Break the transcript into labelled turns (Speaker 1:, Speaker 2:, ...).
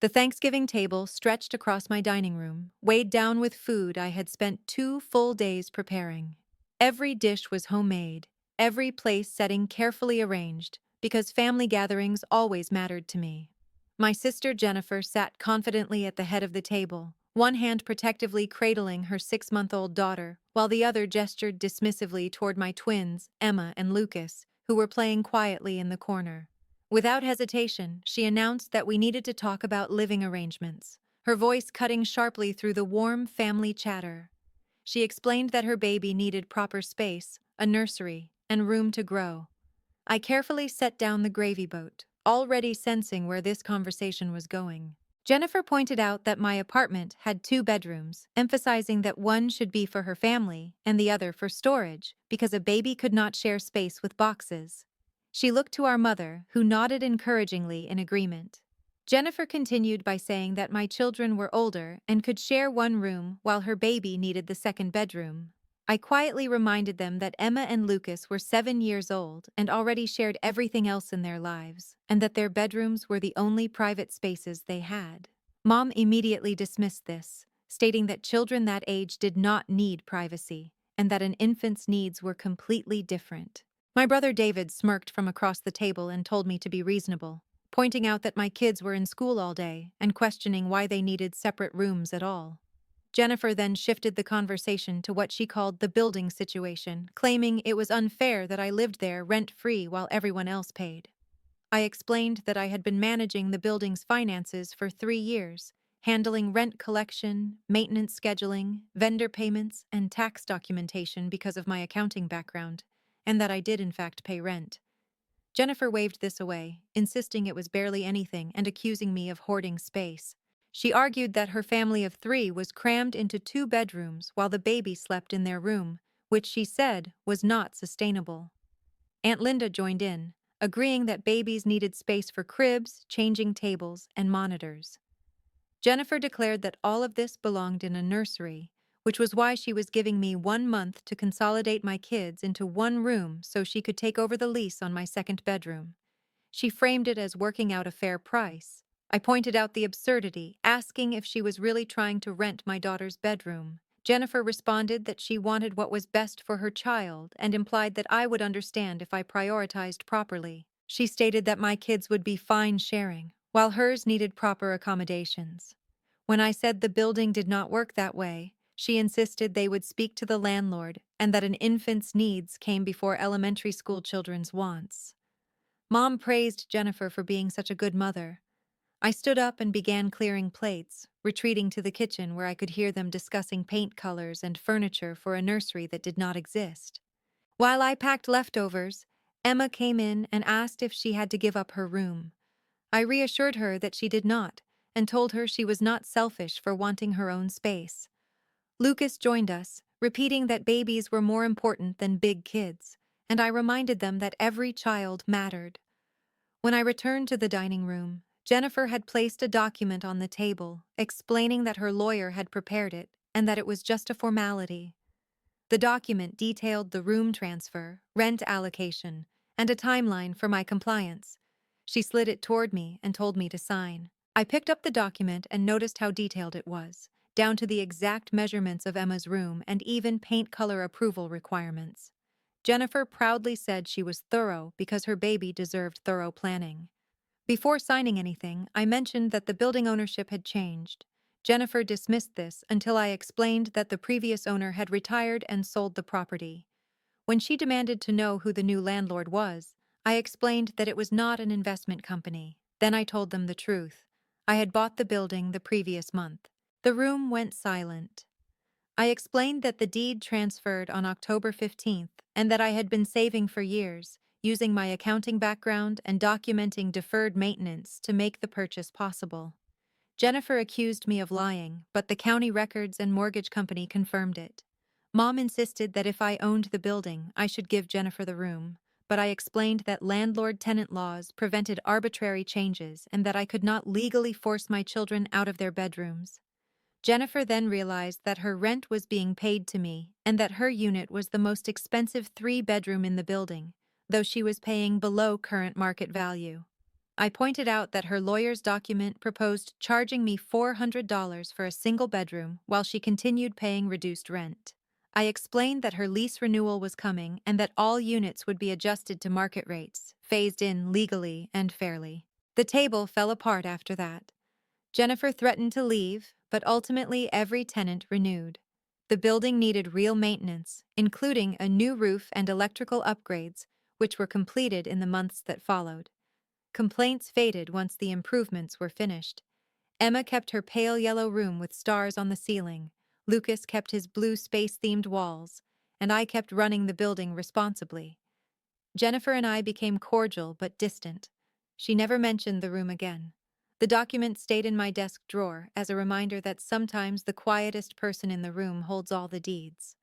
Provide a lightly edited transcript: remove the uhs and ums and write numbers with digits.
Speaker 1: The Thanksgiving table stretched across my dining room, weighed down with food I had spent 2 full days preparing. Every dish was homemade, every place setting carefully arranged, because family gatherings always mattered to me. My sister Jennifer sat confidently at the head of the table, one hand protectively cradling her 6-month-old daughter, while the other gestured dismissively toward my twins, Emma and Lucas, who were playing quietly in the corner. Without hesitation, she announced that we needed to talk about living arrangements, her voice cutting sharply through the warm family chatter. She explained that her baby needed proper space, a nursery, and room to grow. I carefully set down the gravy boat, already sensing where this conversation was going. Jennifer pointed out that my apartment had 2 bedrooms, emphasizing that one should be for her family and the other for storage, because a baby could not share space with boxes. She looked to our mother, who nodded encouragingly in agreement. Jennifer continued by saying that my children were older and could share one room while her baby needed the 2nd bedroom. I quietly reminded them that Emma and Lucas were 7 years old and already shared everything else in their lives, and that their bedrooms were the only private spaces they had. Mom immediately dismissed this, stating that children that age did not need privacy, and that an infant's needs were completely different. My brother David smirked from across the table and told me to be reasonable, pointing out that my kids were in school all day and questioning why they needed separate rooms at all. Jennifer then shifted the conversation to what she called the building situation, claiming it was unfair that I lived there rent-free while everyone else paid. I explained that I had been managing the building's finances for 3 years, handling rent collection, maintenance scheduling, vendor payments, and tax documentation because of my accounting background, and that I did in fact pay rent. Jennifer waved this away, insisting it was barely anything and accusing me of hoarding space. She argued that her family of 3 was crammed into 2 bedrooms while the baby slept in their room, which she said was not sustainable. Aunt Linda joined in, agreeing that babies needed space for cribs, changing tables, and monitors. Jennifer declared that all of this belonged in a nursery, which was why she was giving me 1 month to consolidate my kids into one room so she could take over the lease on my 2nd bedroom. She framed it as working out a fair price. I pointed out the absurdity, asking if she was really trying to rent my daughter's bedroom. Jennifer responded that she wanted what was best for her child and implied that I would understand if I prioritized properly. She stated that my kids would be fine sharing, while hers needed proper accommodations. When I said the building did not work that way, she insisted they would speak to the landlord and that an infant's needs came before elementary school children's wants. Mom praised Jennifer for being such a good mother. I stood up and began clearing plates, retreating to the kitchen where I could hear them discussing paint colors and furniture for a nursery that did not exist. While I packed leftovers, Emma came in and asked if she had to give up her room. I reassured her that she did not, and told her she was not selfish for wanting her own space. Lucas joined us, repeating that babies were more important than big kids, and I reminded them that every child mattered. When I returned to the dining room, Jennifer had placed a document on the table, explaining that her lawyer had prepared it and that it was just a formality. The document detailed the room transfer, rent allocation, and a timeline for my compliance. She slid it toward me and told me to sign. I picked up the document and noticed how detailed it was, down to the exact measurements of Emma's room and even paint color approval requirements. Jennifer proudly said she was thorough because her baby deserved thorough planning. Before signing anything, I mentioned that the building ownership had changed. Jennifer dismissed this until I explained that the previous owner had retired and sold the property. When she demanded to know who the new landlord was, I explained that it was not an investment company. Then I told them the truth. I had bought the building the previous month. The room went silent. I explained that the deed transferred on October 15th and that I had been saving for years, using my accounting background and documenting deferred maintenance to make the purchase possible. Jennifer accused me of lying, but the county records and mortgage company confirmed it. Mom insisted that if I owned the building, I should give Jennifer the room, but I explained that landlord-tenant laws prevented arbitrary changes and that I could not legally force my children out of their bedrooms. Jennifer then realized that her rent was being paid to me and that her unit was the most expensive 3-bedroom in the building, though she was paying below current market value. I pointed out that her lawyer's document proposed charging me $400 for a single bedroom while she continued paying reduced rent. I explained that her lease renewal was coming and that all units would be adjusted to market rates, phased in legally and fairly. The table fell apart after that. Jennifer threatened to leave, but ultimately every tenant renewed. The building needed real maintenance, including a new roof and electrical upgrades, which were completed in the months that followed. Complaints faded once the improvements were finished. Emma kept her pale yellow room with stars on the ceiling, Lucas kept his blue space-themed walls, and I kept running the building responsibly. Jennifer and I became cordial but distant. She never mentioned the room again. The document stayed in my desk drawer as a reminder that sometimes the quietest person in the room holds all the deeds.